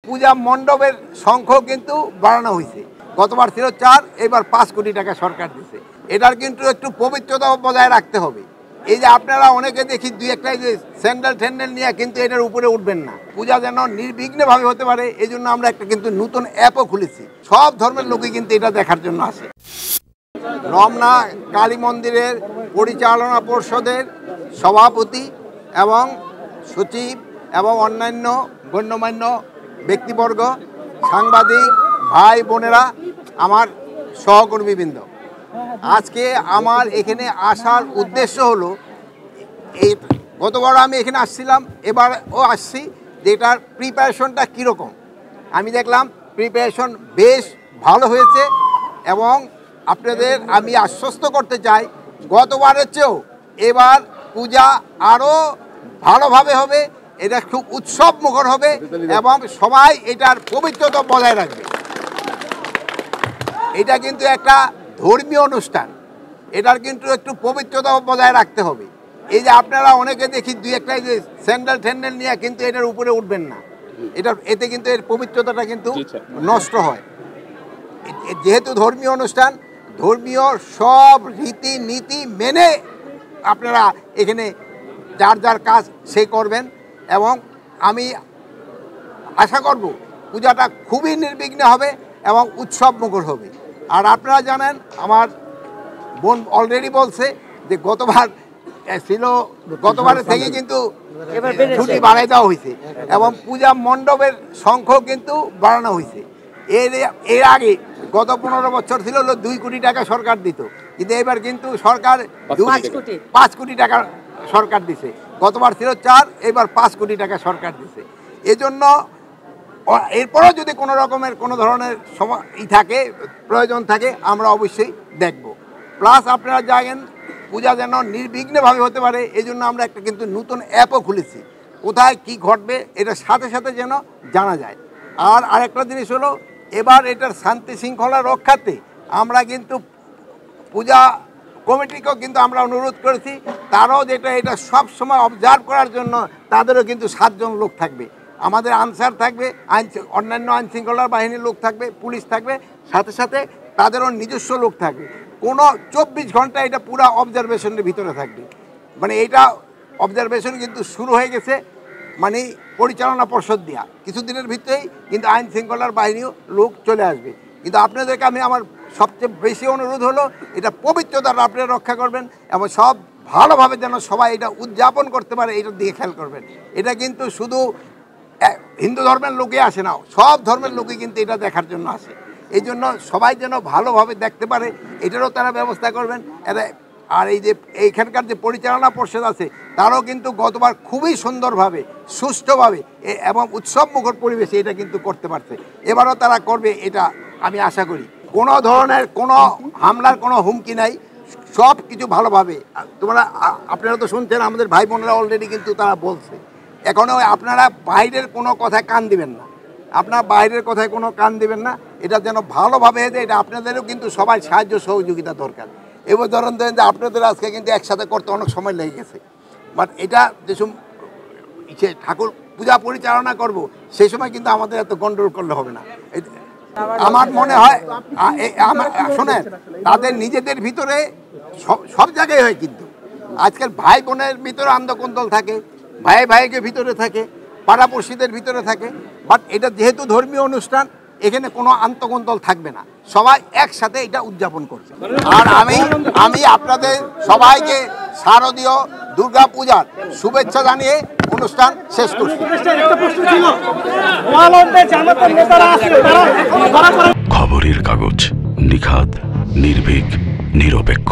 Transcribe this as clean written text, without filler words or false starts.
পূজা মণ্ডপের সংখ্যাও কিন্তু বাড়ানো হয়েছে। গতবার ছিল 4, এবার 5 কোটি টাকা সরকার দিচ্ছে। এটার কিন্তু একটু পবিত্রতা বজায় রাখতে হবে। এই যে আপনারা অনেকে দেখি দুই একটা যে স্যান্ডেল ট্যান্ডেল নিয়ে কিন্তু এটার উপরে উঠবেন না। পূজা যেন নির্বিঘ্নভাবে হতে পারে, এই জন্য আমরা একটা কিন্তু নতুন অ্যাপও খুলেছি। সব ধর্মের লোকই কিন্তু এটা দেখার জন্য আসে। রমনা কালী মন্দিরের পরিচালনা পর্ষদের সভাপতি এবং সচিব এবং অন্যান্য গণ্যমান্য ব্যক্তিবর্গ, সাংবাদিক ভাই বোনেরা, আমার সহকর্মীবৃন্দ, আজকে আমার এখানে আসার উদ্দেশ্য হলো এই গতবার আমি এখানে আসছিলাম, এবারও আসছি, যে এটার প্রিপারেশনটা কীরকম। আমি দেখলাম প্রিপারেশন বেশ ভালো হয়েছে এবং আপনাদের আমি আশ্বস্ত করতে চাই গতবারের চেয়েও এবার পূজা আরও ভালোভাবে হবে। এটা খুব উৎসব মুখর হবে এবং সবাই এটার পবিত্রতা বজায় রাখবে। এটা কিন্তু একটা ধর্মীয় অনুষ্ঠান, এটার কিন্তু একটু পবিত্রতা বজায় রাখতে হবে। এই যে আপনারা অনেকে দেখি দুই একটা যে স্যান্ডেল ট্যান্ডেল নিয়ে কিন্তু এটার উপরে উঠবেন না। এতে কিন্তু এর পবিত্রতাটা কিন্তু নষ্ট হয়। যেহেতু ধর্মীয় অনুষ্ঠান, ধর্মীয় সব রীতি নীতি মেনে আপনারা এখানে যার যার কাজ সে করবেন এবং আমি আশা করব পূজাটা খুবই নির্বিঘ্নে হবে এবং উৎসব মুখর হবে। আর আপনারা জানেন, আমার বোন অলরেডি বলছে যে গতবার ছিল, গতবারের থেকে কিন্তু ছুটি বাড়াই দেওয়া হয়েছে এবং পূজা মণ্ডপের সংখ্যাও কিন্তু বাড়ানো হয়েছে। এর আগে গত 15 বছর ছিল 2 কোটি টাকা সরকার দিত, কিন্তু এবার কিন্তু সরকার 5 কোটি টাকা সরকার দিছে। গতবার ছিল 4, এবার 5 কোটি টাকা সরকার দিছে। এজন্য এরপরও যদি কোনো রকমের কোনো ধরনের থাকে, প্রয়োজন থাকে, আমরা অবশ্যই দেখব। প্লাস আপনারা জানেন পূজা যেন নির্বিঘ্নভাবে হতে পারে, এই জন্য আমরা একটা কিন্তু নতুন অ্যাপও খুলেছি। কোথায় কি ঘটবে এটার সাথে সাথে যেন জানা যায়। আর আরেকটা জিনিস হলো, এবার এটার শান্তি শৃঙ্খলা রক্ষাতে আমরা কিন্তু পূজা কমিটিকেও কিন্তু আমরা অনুরোধ করেছি, তারাও এটা সব সময় অবজার্ভ করার জন্য তাদেরও কিন্তু 7 জন লোক থাকবে। আমাদের আনসার থাকবে, অন্যান্য আইন শৃঙ্খলার বাহিনীর লোক থাকবে, পুলিশ থাকবে, সাথে সাথে তাদেরও নিজস্ব লোক থাকবে। কোনো 24 ঘন্টা এটা পুরো অবজারভেশনের ভিতরে থাকবে। মানে এটা অবজারভেশন কিন্তু শুরু হয়ে গেছে, মানে পরিচালনা পর্ষদ দেওয়া কিছুদিনের ভিতরেই কিন্তু আইন শৃঙ্খলার বাহিনীও লোক চলে আসবে। কিন্তু আপনাদেরকে আমি আমার সবচেয়ে বেশি অনুরোধ হলো, এটা পবিত্রতা আপনারা রক্ষা করবেন এবং সব ভালোভাবে যেন সবাই এটা উদযাপন করতে পারে, এটার দিকে খেয়াল করবেন। এটা কিন্তু শুধু হিন্দু ধর্মের লোকে আসে না, সব ধর্মের লোকে কিন্তু এটা দেখার জন্য আসে। এই জন্য সবাই যেন ভালোভাবে দেখতে পারে, এটারও তারা ব্যবস্থা করবেন। আর এই যে এইখানকার যে পরিচালনা পর্ষদ আছে, তারাও কিন্তু গতবার খুবই সুন্দরভাবে, সুষ্ঠুভাবে এবং উৎসব মুখর পরিবেশে এটা কিন্তু করতে পারছে। এবারও তারা করবে, এটা আমি আশা করি। কোনো ধরনের কোনো হামলার কোনো হুমকি নাই, সব কিছু ভালোভাবে। আপনারা তো শুনছেন, আমাদের ভাই বোনেরা অলরেডি কিন্তু তারা বলছে। এখনও আপনারা বাইরের কোনো কথায় কান দিবেন না, আপনার বাইরের কথায় কোনো কান দিবেন না। এটা যেন ভালোভাবে হয়ে যায়, এটা আপনাদেরও কিন্তু সবাই সাহায্য সহযোগিতা দরকার। এবার ধরেন যে আপনাদের আজকে কিন্তু একসাথে করতে অনেক সময় লেগে গেছে, বাট এটা যেসব ঠাকুর পূজা পরিচালনা করব সেই সময় কিন্তু আমাদের এত গন্ডগোল করলে হবে না। আমার মনে হয় শোনেন, তাদের নিজেদের ভিতরে সব জায়গায় হয়, কিন্তু আজকাল ভাই বোনের ভিতরে আন্দোলন থাকে, ভাই ভাইকে ভিতরে থাকে, পাড়াপড়শিদের ভিতরে থাকে। বাট এটা যেহেতু ধর্মীয় অনুষ্ঠান, এখানে কোনো আন্তঃকন্দল থাকবে না, সবাই একসাথে এটা উদযাপন করবে। আর আমি আপনাদের সবাইকে শারদীয় দুর্গা পূজার শুভেচ্ছা জানিয়ে অনুষ্ঠান শেষ করছি। খবরের কাগজ, নিখাদ, নির্ভীক, নিরপেক্ষ।